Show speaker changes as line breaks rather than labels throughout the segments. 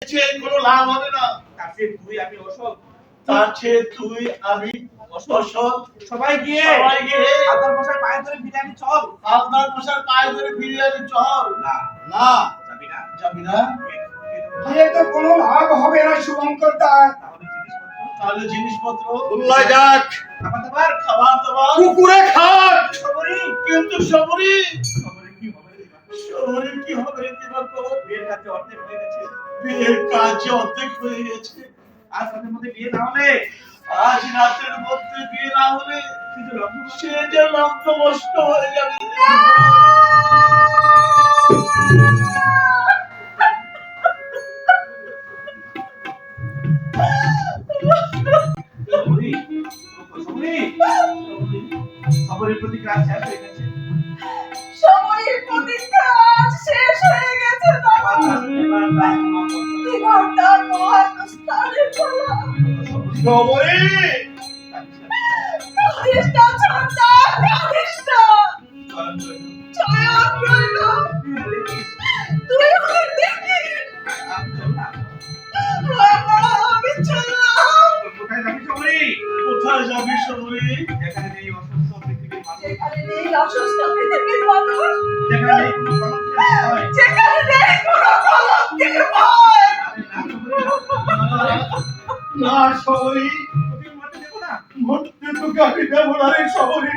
চেয়ে কোনো লাভ হবে না।
তার চেয়ে তুই আমি অসৎ,
তার চেয়ে তুই আমি অসৎ।
সবাই গিয়ে আপনার মশাই পায়ে ধরে বিরিয়ানি চল।
আপনার মশার পায়ে ধরে বিরিয়ানি চল।
না
না,
যাবি না,
যাবি না।
গিয়ে তো কোনো লাভ হবে না শুভঙ্কর দা।
তাহলে জিনিসপত্র উল্লাই যাক,
খাবার
খাবার দাবার
কুকুরে খাক।
সবরি
কিন্তু সবরি
কি হবে রে দিবা?
শহরে কি হবে রে দিবাকর?
বিয়ের কাছে অর্ধেক হয়ে গেছে,
বিয়ের কাজ অর্ধেক হয়ে গেছে।
আজ রাতের মধ্যে বিয়ে না হলে
আজ রাতের মধ্যে বিয়ে না হলে সে যে লগ্নভ্রষ্ট হয়ে যাবে।
সবরি সবরি সবরির প্রতিক্রিয়া শেষ হয়ে গেছে।
সময়ের প্রতীক্ষা আজ শেষ হয়ে গেছে বাবা। এবার তার মহাপ্রস্থানের পালা।
সবরি
কাঁদিস না ছোটদা, কাঁদিস না। চয়ন রইল, তুই আমার দেখিস। বাবা, আমি চললাম।
কোথায় যাবি সবরি?
কোথায় যাবি সবরি?
যেখানে নেই অসুস্থ পৃথিবীর মানুষ,
যেখানে নেই অসুস্থ পৃথিবীর মানুষ,
যেখানে নেই কোনো কলঙ্কের ভয়।
যেখানে নেই কোনো কলঙ্কের ভয়।
না সবরি,
তোকে মরতে দেবো না।
মরতে তোকে আমি দেবো না রে সবরি,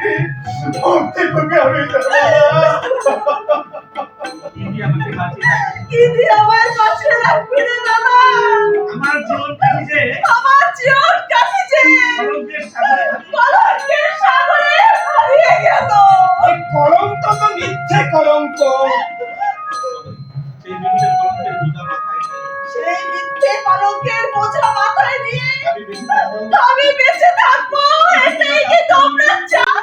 মরতে তোকে আমি দেবো না।
দিদি আমাকে বাঁচিয়ে রাখবে।
কি দিয়ে আমায় বাঁচিয়ে রাখবি রে দাদা?
আমার জীবন কাটিছে
আমার জীবন কাটিছে
কলঙ্কের সাগরে।
কলঙ্কের সাগরে হারিয়ে গেল।
এই কলঙ্ক তো মিথ্যে কলঙ্ক।
সেই মিথ্যে কলঙ্কের বোঝা মাথায় নিয়ে
সেই মিথ্যে কলঙ্কের বোঝা মাথায় নিয়ে
আমি বেঁচে থাকবো।
আমি বেঁচে থাকবো, এটাই কি তোমরা চাও?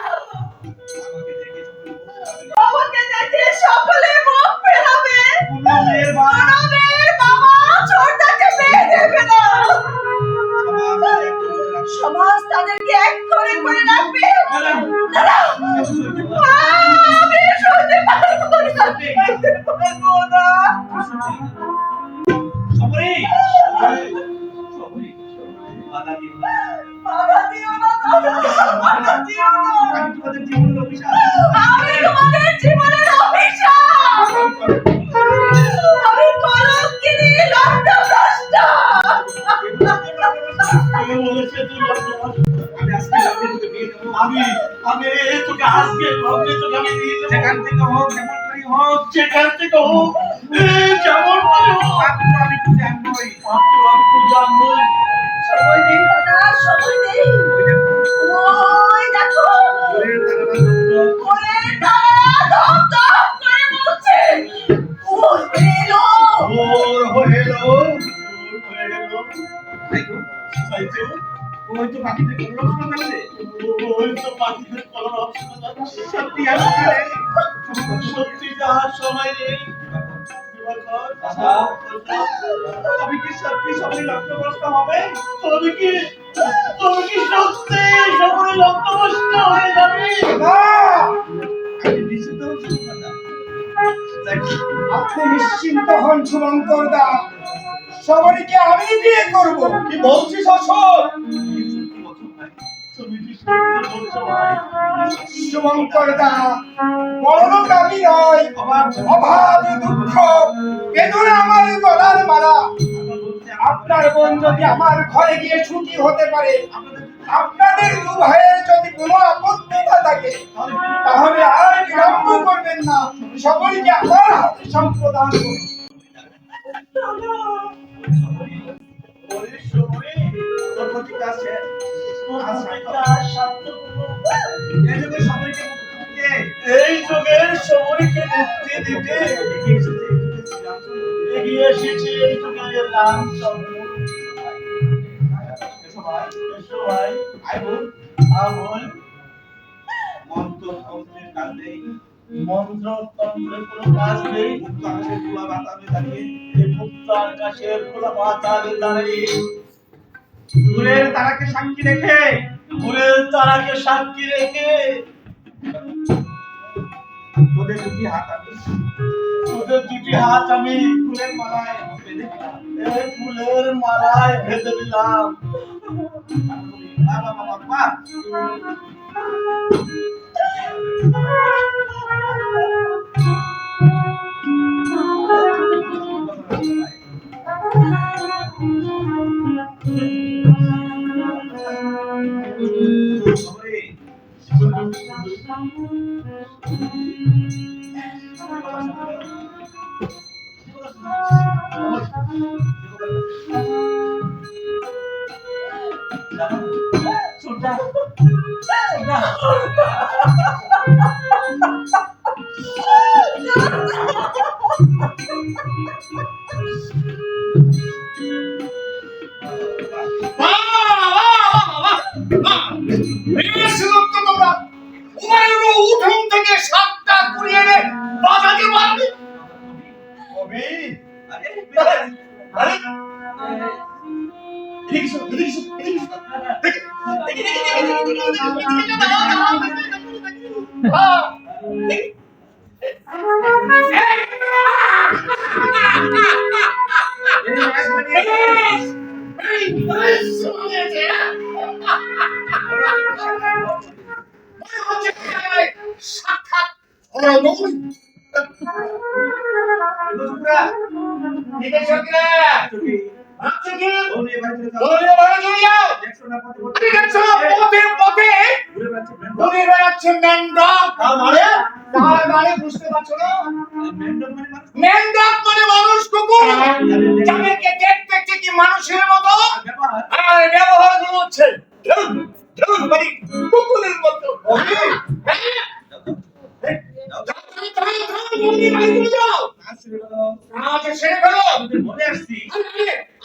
আমাকে দেখে সকলে মুখ ফেরাবে।
আমাকে দেখে সকলে মুখ ফেরাবে।
কোনো মেয়ের মা
কোনো মেয়ের বাবা ছোটদাকে মেয়ে দেবে না। সমাজ তাদেরকে এক করে রাখবে। দাঁড়াও, আমি সইতে পারবো না, সইতে পারবো না।
সবরি সবরি বাধা দিও না।
বাধা দিও না দাদা, বাধা দিও না।
আমি তোমাদের জীবনের অভিশাপ।
আমি তোমাদের জীবনের অভিশাপ। আমি কলঙ্কিনী লজ্জাভ্রষ্টা।
কে বলেছে তুই লগ্নভ্রষ্ট?
আমি আজকে রাতে তোকে বিয়ে দেবো।
আমি তোকে আজকে লগ্নে তোকে আমি নিয়ে যাবো।
যেখান থেকে হোক, যেমন করেই হোক,
যেখান থেকে হোক, যেমন করে হোক,
মাত্র আমি তো জানবই।
মাত্র আমি তো জানবই।
সময় নেই দাদা, সময় নেই।
ওই দেখো,
ওই দেখো,
ওরে তারা
ওরে তারা ধপ ধপ করে বলছে, ও এলো।
ভোর হয়ে এলো, ভোর হয়ে এলো।
তাই তো,
তাই তো,
ওই তো পাখিদের কলরব শোনা যাচ্ছে।
ওই তো পাখিদের কলরব শোনা যাচ্ছে।
সত্যি আর সময় নেই।
সত্যি যাওয়ার সময় নেই। দিবাকর,
দাদা।
দাদা,
তবে কি সত্যি সবাই লক্ষ্যভ্রষ্ট হবে?
তুমি কি সত্যি সবাই লগ্নভ্রষ্ট হয়ে যাবে?
না,
আমি নিশ্চিত হচ্ছি দাদা। যাই হোক,
আপনি নিশ্চিন্ত হন শুভঙ্কর দা। সবাইকে আমি বিয়ে করব।
কি বলছিস অশোক?
কি সত্যি বলছো ভাই?
তুমি কি সত্যি বলছো ভাই?
শুভঙ্কর দা, বড়লোক আমি নয়, অভাব দুঃখ বেদনা আমার গলার মালা। আপনার বোন যদি আমার ঘরে গিয়ে ছুটি হতে পারে, আপনাদের দু ভাইয়ের যদি কোনো আপত্তি না থাকে, তাহলে আর বিলম্ব করবেন না, সবাইকে আমার হাতে সম্প্রদান করুন।
ওরে সবাই,
তোর প্রতি কাজ শেষ।
আজকে সার্থক হলো।
এই যুগে সবাইকে মুক্তি দিতে
এই যুগের সময়কে মুক্তি দিতে
এগিয়ে এসেছে এই যুগে শ্রীরামচন্দ্র।
এগিয়ে এসেছে এই যুগের রামচন্দ্র।
এসো ভাই,
এসো ভাই,
আয় বোন।
আমল
মন্ত্রের কাজ নেই,
মন্ত্রতন্ত্রের কোনো কাজ নেই।
মুক্ত আকাশের খোলা বাতাসে দাঁড়িয়ে
এই মুক্ত আকাশের খোলা মাথায় দাঁড়িয়ে
দূরের তারাকে সাক্ষী রেখে
ভোরের তারাকে সাক্ষী রেখে
তোদের দুটি হাত আমি
তোদের দুটি হাত আমি
ফুলের মালায় বেঁধে দিলাম।
এই ফুলের মালায় বেঁধে দিলাম।
বাবা বাবা বাবা
বেশ লোক তো তোমরা হুমায়ুন উঠোন থেকে 7টা কুড়িয়ে এনে বাজাতে পারবে। কবি আরে বুঝতে পারছো না? মেন্ডক মানে মানুষ কুকুর, যাদেরকে দেখতে ঠিকই মানুষের মতো আর ব্যবহার হচ্ছে কুকুরের মতো।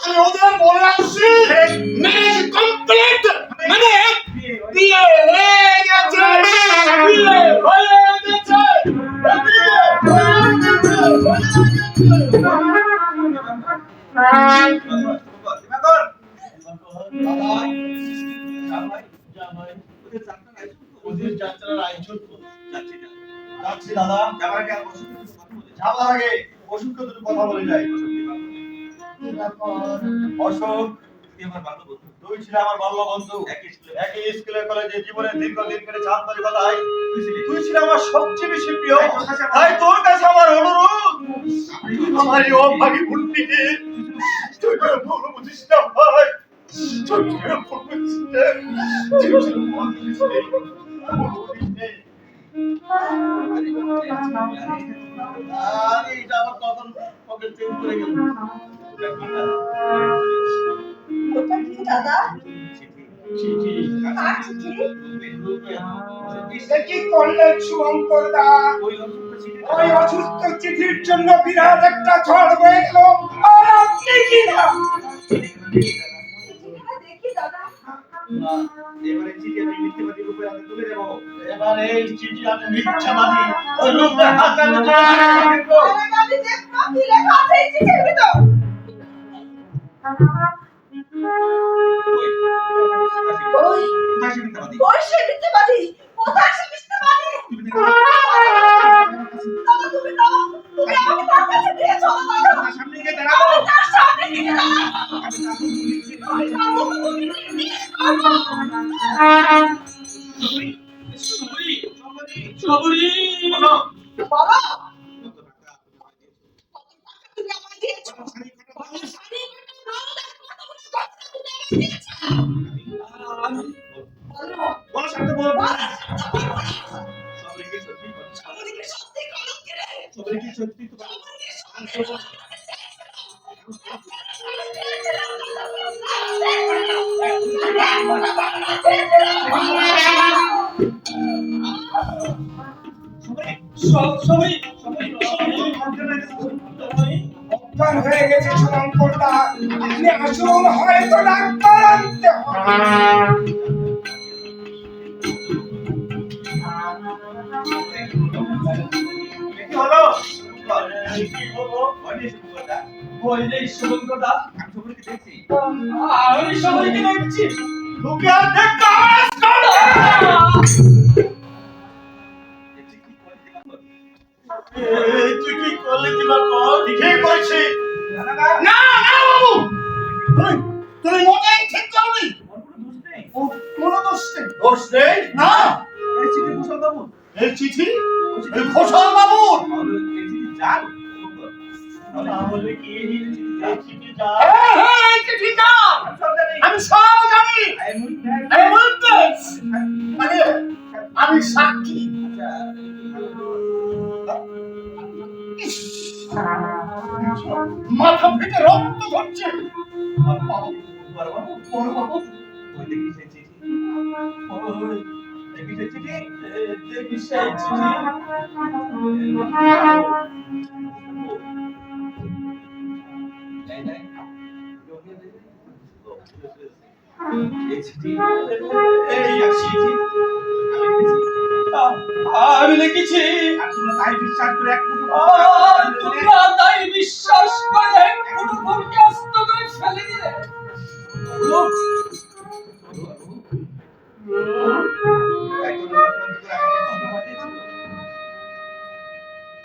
আমি ওদের বলে আসছি ম্যাচ কমপ্লিট, মানে বিয়ে হয়ে গেছে, বিয়ে হয়ে গেছে,
ওদের যাত্রার আয়োজন করো। যাচ্ছি দাদা। যাবার আগে অশোককে দুটো কথা বলে যাই। অশোক, তুই ছিল আমার বাল্য বন্ধু, একই স্কুলে কলেজে জীবনে দীর্ঘদিন ধরে ছাত্রী কথাই তুই ছিল আমার সবচেয়ে বেশি প্রিয়। তাই তোর কাছে আমার অনুরোধ, আমার এই অভাগী ভুলটিকে তুই ভুল বুঝিস না ভাই। এটা আমার কথা পকেট থেকে পড়ে গেল।
ওটা কি দাদা?
চিঠি।
কার চিঠি?
কি করলে শুভঙ্কর দা? ওই অসুস্থ চিঠির জন্য বিরাট একটা ঝড় বয়ে গেল, আর আপনি কি না?
চিঠিটা দেখি দাদা।
এবারে চিঠি আমি মিথ্যাবাদী রূপে হাতে তুলে দেবো।
এবার এই চিঠি আমি মিথ্যাবাদী ওই লোকটা হাতে আমি তুলে দেব।
আরে আমি দেখবো কি লেখা আছে এই চিঠির ভিতর। ওই
কোথায় সে মিথ্যাবাদী?
ওই সে মিথ্যাবাদী, কোথায় সে মিথ্যাবাদী? দাদা তুমি দাও, তুমি আমাকে তার কাছে দিয়ে চলো দাদা।
তার সামনে গিয়ে দাঁড়াবো।
আমি তার সামনে গিয়ে দাঁড়াবো। আমি যাবো, তুমি নির্দেশ করো। বলো, তুমি আমাকে দিয়েছো। শাড়ি কাটা দাও, কতগুলো কথা তুমি আমাকে দিয়েছো। বলো,
বলো শান্ত বলো।
সবাইকে সত্যি কলম কেড়ে।
সবাইকে সত্যি তো
অজ্ঞান হয়ে গেছে শুভঙ্কর দা, আপনি আসুন, হয়তো ডাক্তার আনতে হবে।
কি হলো?
কি বলবো?
বলি শুভঙ্করদা।
বললে শুভঙ্করদা,
আমি সবাইকে দেখছি।
আমি সবাইকে দেখছি। তোকে আর দেখতে হবে না।
দেখছি কি করে দেখো।
তুই কি করলি কি না কর? ঠিকই করেছি।
না না বাবু, তুমি মোটেই ঠিক করনি। কোনো দোষ নেই।
দোষ নেই?
না,
এই চিঠি ঘোষাল বাবুর। এই চিঠি এই ঘোষাল বাবুর। এই চিঠি যান তাহলে কি এই চিঠি যান?
হ্যাঁ, এই চিঠি যান। আমি সব জানি। এই মুহূর্তে মানে আমি সাক্ষী। মাথা ফেটে রক্ত ঝরছে।
বাবু
বড় বাবু,
ওই দেখি সেই চিঠি। ওই দেখি সেই চিঠি। দেখি সেই চিঠি। এই নাই। এই চিঠি এই এক চিঠি আমি লিখেছি।
তাই বিশ্বাস করে এক ফুটো
আর তোমরা তাই বিশ্বাস করে এক ফুটো ফুটকে আস্ত করে ফেলে দিলে।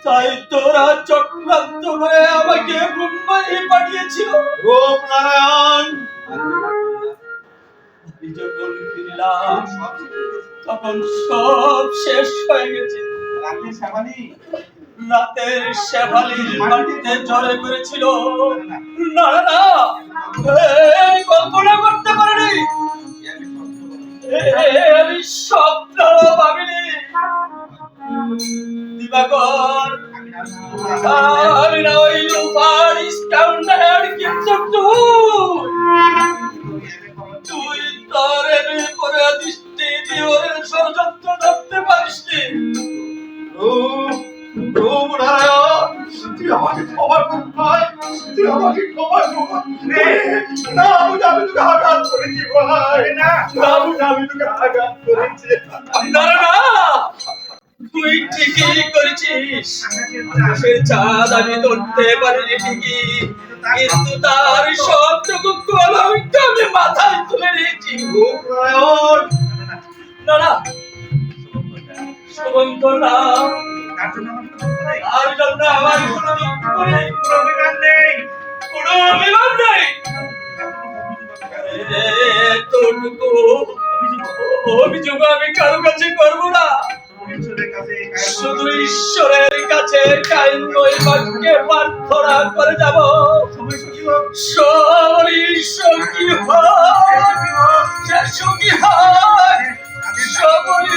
তাই তোরা চক্রান্ত করে আমাকে মুম্বাই পাঠিয়েছিল। রূপনারায়ণ যখন ফিরলাম তখন সব শেষ হয়ে গেছে। রাতের শেফালির মাটিতে জ্বরে করেছিল। না না এই কল্পনা করতে পারিনি। আমি স্বপ্ন ভাবিনি। দিবাকর আমি না ওই লুফার স্টাউন্ডার, কিন্তু তুই তোর পরে দৃষ্টি দিয়ে ওর ষড়যন্ত্র ধরতে পারিসনি। তুই আমাকে ক্ষমা কর ভাই, তুই আমাকে ক্ষমা কর। না আমি তোকে আঘাত করেছি ভাই, না আমি তোকে আঘাত করেছি। না না তুই ঠিকই করেছিস। আকাশের চাঁদ আমি ধরতে পারিনি ঠিকই, কিন্তু তার সবটুকু কলঙ্ক আমি মাথায় তুলে নিয়েছি। না না শুভঙ্কর না, আর জন্য আমার কোনো দুঃখ নেই, কোনো অভিমান নেই, কোনো অভিমান নেই। এতটুকু অভিযোগ আমি কারো কাছে করবো না। শুধু ঈশ্বরের কাছে কাইন্নই বাক্যে প্রার্থনা করে যাব। সবই সখী হয়, সখী হয়, সবই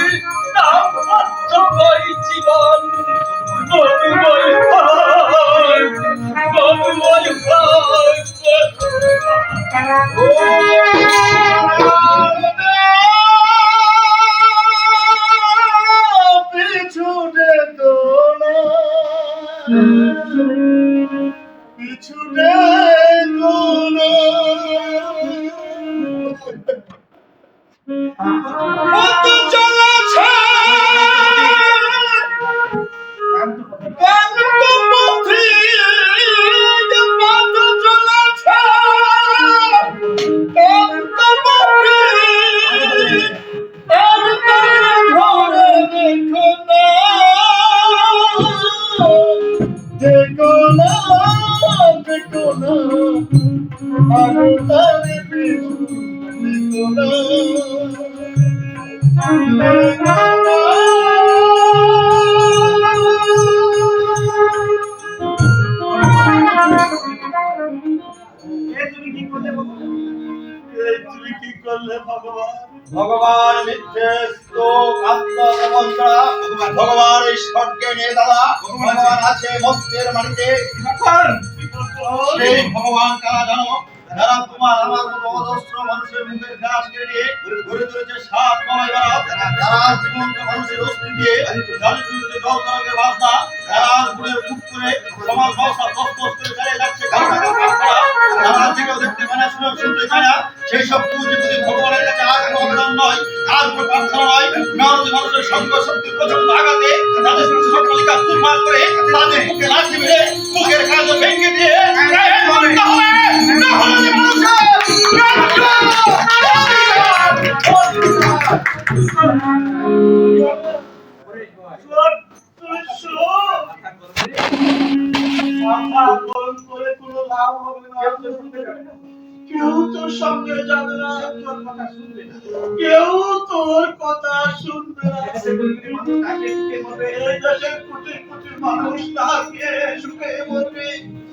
নামমাত্রময় জীবন মধুময় হয়, মধুময় হয়। পিছুনে দোলা পিছুনে দোলা কত চলেছে পথে, কত চলেছে পথে, ঘরে দেখো না, দেখো না, দেখো না, আর তার পিছু দেখো না। ভগবান মিথ্যে শ্লোক আত্মসমন ছাড়া ভগবান এই স্বর্গে নেই দাদা। ভগবান আছে মস্তের মাটিতে। সেই ভগবান কারা জানো? যারা তোমার আমার মতো অজস্র মানুষের মুখের ঘাস কেড়ে নিয়ে ঘুরে ধরেছে সাত নয় বার, যারা জীবনকে মানুষের অস্তি দিয়ে জলে তুলছে জল তরঙ্গের বাজনা, যারা গুণের মুখ করে সমাজ ব্যবস্থা তস্ত করে চালিয়ে যাচ্ছে, যারা থেকেও দেখতে পায় না, শুনতে চায় না, সেই সব পুঁজি প্রতি ভগবানের কাছে আর কোনো আবেদন নয়, আর কোনো প্রার্থনা নয়। মেয়রজি মানুষের সঙ্গ শক্তির প্রচন্ড আঘাতে তাদের সকলিকা চুরমার করে তাদের মুখে লাঠি মেরে মুখের কাজ ভেঙে দিয়ে কোনো লাভ কেউ তোর সঙ্গে যাবে না,
তোর কথা শুনবে না।
কেউ তোর কথা শুনবে না।
মানুষ আসে, ঢুকে পড়বে।
এই দেশে কোটি কোটি মানুষ তাহার